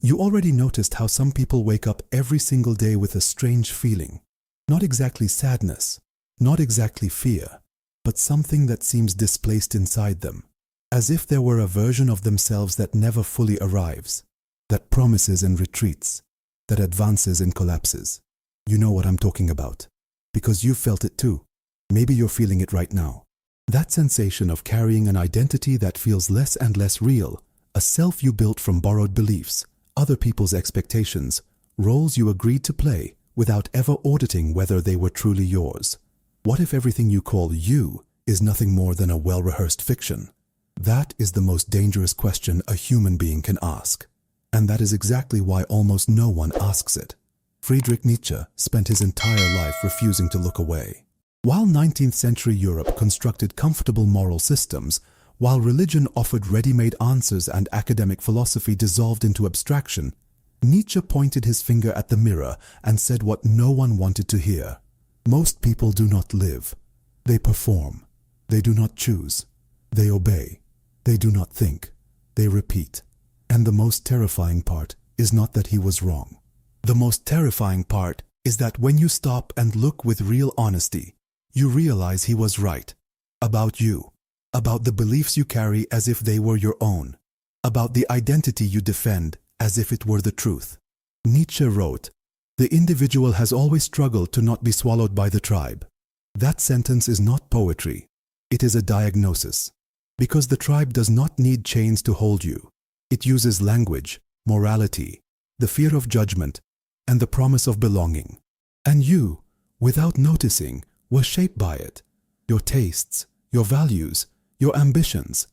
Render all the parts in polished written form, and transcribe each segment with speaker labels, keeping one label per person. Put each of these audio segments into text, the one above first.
Speaker 1: You already noticed how some people wake up every single day with a strange feeling. Not exactly sadness, not exactly fear, but something that seems displaced inside them, as if there were a version of themselves that never fully arrives, that promises and retreats, that advances and collapses. You know what I'm talking about, because you've felt it too. Maybe you're feeling it right now. That sensation of carrying an identity that feels less and less real, a self you built from borrowed beliefs, other people's expectations, roles you agreed to play without ever auditing whether they were truly yours. What if everything you call you is nothing more than a well-rehearsed fiction? That is the most dangerous question a human being can ask. And that is exactly why almost no one asks it. Friedrich Nietzsche spent his entire life refusing to look away. While 19th century Europe constructed comfortable moral systems, while religion offered ready-made answers and academic philosophy dissolved into abstraction, Nietzsche pointed his finger at the mirror and said what no one wanted to hear. Most people do not live. They perform. They do not choose. They obey. They do not think. They repeat. And the most terrifying part is not that he was wrong. The most terrifying part is that when you stop and look with real honesty, you realize he was right. About you. About the beliefs you carry as if they were your own. About the identity you defend as if it were the truth. Nietzsche wrote, "The individual has always struggled to not be swallowed by the tribe." That sentence is not poetry. It is a diagnosis. Because the tribe does not need chains to hold you. It uses language, morality, the fear of judgment, and the promise of belonging. And you, without noticing, were shaped by it. Your tastes, your values, your ambitions.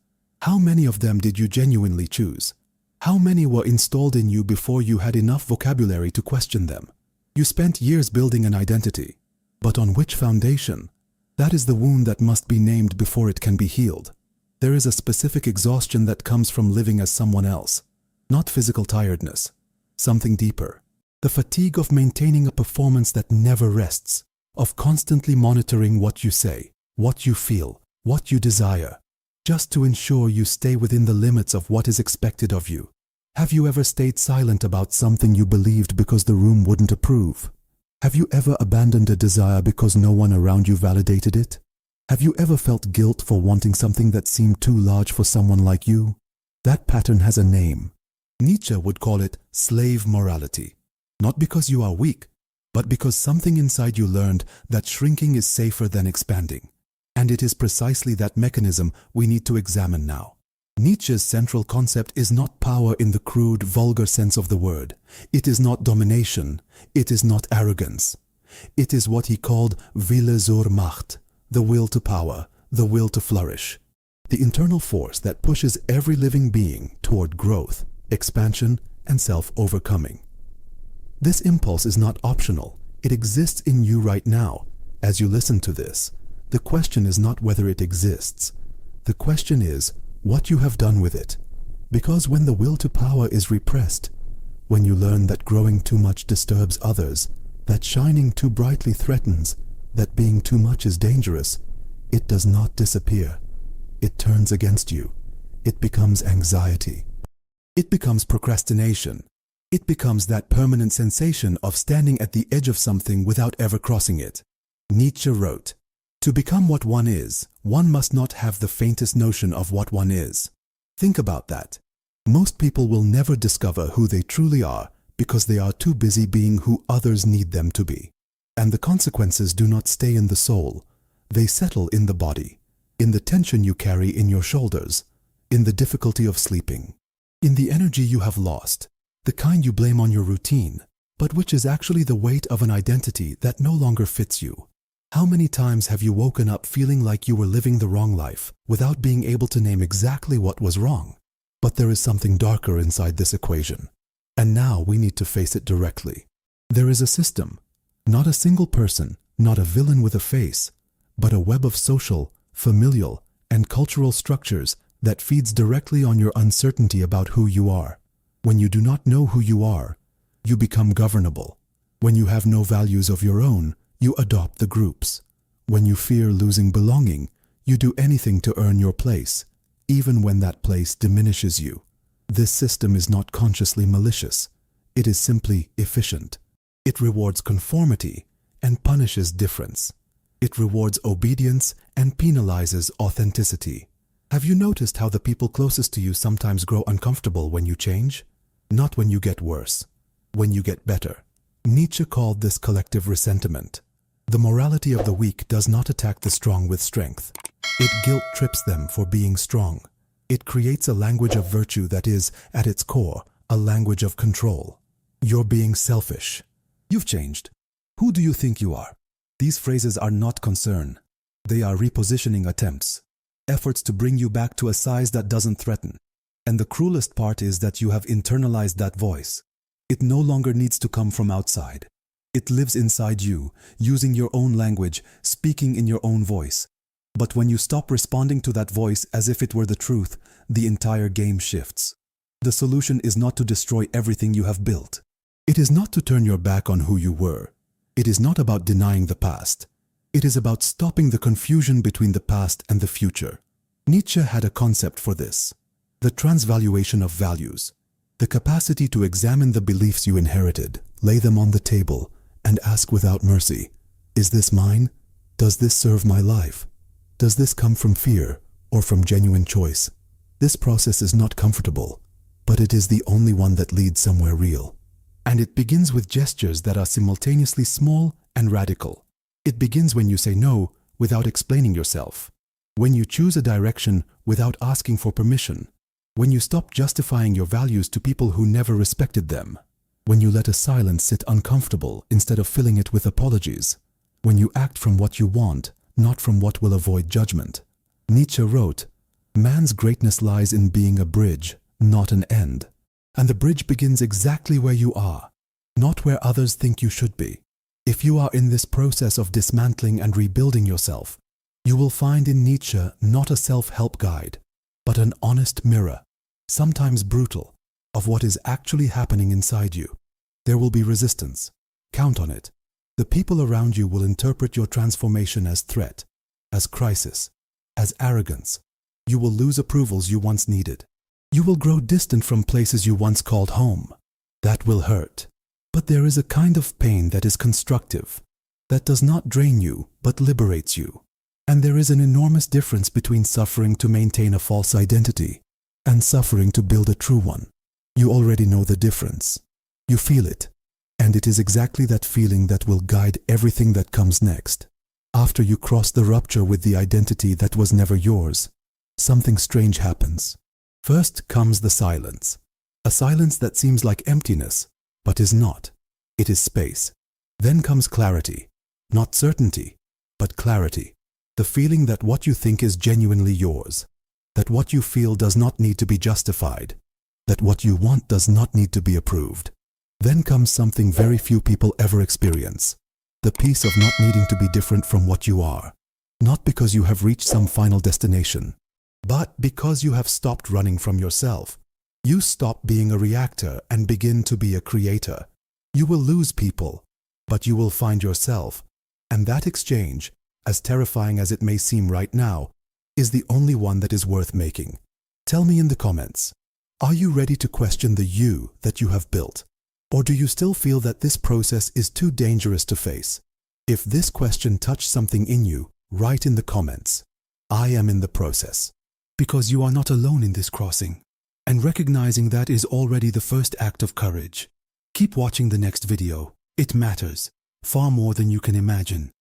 Speaker 1: How many of them did you genuinely choose? How many were installed in you before you had enough vocabulary to question them? You spent years building an identity. But on which foundation? That is the wound that must be named before it can be healed. There is a specific exhaustion that comes from living as someone else. Not physical tiredness. Something deeper. The fatigue of maintaining a performance that never rests. Of constantly monitoring what you say, what you feel, what you desire, just to ensure you stay within the limits of what is expected of you. Have you ever stayed silent about something you believed because the room wouldn't approve? Have you ever abandoned a desire because no one around you validated it? Have you ever felt guilt for wanting something that seemed too large for someone like you? That pattern has a name. Nietzsche would call it slave morality. Not because you are weak, but because something inside you learned that shrinking is safer than expanding. And it is precisely that mechanism we need to examine now. Nietzsche's central concept is not power in the crude, vulgar sense of the word. It is not domination. It is not arrogance. It is what he called Wille zur Macht, the will to power, the will to flourish. The internal force that pushes every living being toward growth, expansion, and self-overcoming. This impulse is not optional. It exists in you right now. As you listen to this, the question is not whether it exists. The question is what you have done with it. Because when the will to power is repressed, when you learn that growing too much disturbs others, that shining too brightly threatens, that being too much is dangerous, it does not disappear. It turns against you. It becomes anxiety. It becomes procrastination. It becomes that permanent sensation of standing at the edge of something without ever crossing it. Nietzsche wrote, "To become what one is, one must not have the faintest notion of what one is." Think about that. Most people will never discover who they truly are because they are too busy being who others need them to be. And the consequences do not stay in the soul. They settle in the body, in the tension you carry in your shoulders, in the difficulty of sleeping, in the energy you have lost, the kind you blame on your routine, but which is actually the weight of an identity that no longer fits you. How many times have you woken up feeling like you were living the wrong life without being able to name exactly what was wrong? But there is something darker inside this equation. And now we need to face it directly. There is a system, not a single person, not a villain with a face, but a web of social, familial, and cultural structures that feeds directly on your uncertainty about who you are. When you do not know who you are, you become governable. When you have no values of your own, you adopt the groups. When you fear losing belonging, you do anything to earn your place, even when that place diminishes you. This system is not consciously malicious. It is simply efficient. It rewards conformity and punishes difference. It rewards obedience and penalizes authenticity. Have you noticed how the people closest to you sometimes grow uncomfortable when you change? Not when you get worse, when you get better. Nietzsche called this collective resentment. The morality of the weak does not attack the strong with strength. It guilt trips them for being strong. It creates a language of virtue that is, at its core, a language of control. You're being selfish. You've changed. Who do you think you are? These phrases are not concern. They are repositioning attempts. Efforts to bring you back to a size that doesn't threaten. And the cruelest part is that you have internalized that voice. It no longer needs to come from outside. It lives inside you, using your own language, speaking in your own voice. But when you stop responding to that voice as if it were the truth, the entire game shifts. The solution is not to destroy everything you have built. It is not to turn your back on who you were. It is not about denying the past. It is about stopping the confusion between the past and the future. Nietzsche had a concept for this: the transvaluation of values, the capacity to examine the beliefs you inherited, lay them on the table, and ask without mercy, is this mine? Does this serve my life? Does this come from fear or from genuine choice? This process is not comfortable, but it is the only one that leads somewhere real. And it begins with gestures that are simultaneously small and radical. It begins when you say no without explaining yourself, when you choose a direction without asking for permission, when you stop justifying your values to people who never respected them, when you let a silence sit uncomfortable instead of filling it with apologies, when you act from what you want, not from what will avoid judgment. Nietzsche wrote, "Man's greatness lies in being a bridge, not an end." And the bridge begins exactly where you are, not where others think you should be. If you are in this process of dismantling and rebuilding yourself, you will find in Nietzsche not a self-help guide, but an honest mirror, sometimes brutal, of what is actually happening inside you. There will be resistance. Count on it. The people around you will interpret your transformation as threat, as crisis, as arrogance. You will lose approvals you once needed. You will grow distant from places you once called home. That will hurt. But there is a kind of pain that is constructive, that does not drain you, but liberates you. And there is an enormous difference between suffering to maintain a false identity and suffering to build a true one. You already know the difference. You feel it. And it is exactly that feeling that will guide everything that comes next. After you cross the rupture with the identity that was never yours, something strange happens. First comes the silence. A silence that seems like emptiness, but is not. It is space. Then comes clarity. Not certainty, but clarity. The feeling that what you think is genuinely yours. That what you feel does not need to be justified. That what you want does not need to be approved. Then comes something very few people ever experience. The peace of not needing to be different from what you are. Not because you have reached some final destination, but because you have stopped running from yourself. You stop being a reactor and begin to be a creator. You will lose people, but you will find yourself. And that exchange, as terrifying as it may seem right now, is the only one that is worth making. Tell me in the comments, are you ready to question the you that you have built? Or do you still feel that this process is too dangerous to face? If this question touched something in you, write in the comments, I am in the process. Because you are not alone in this crossing. And recognizing that is already the first act of courage. Keep watching the next video. It matters, far more than you can imagine.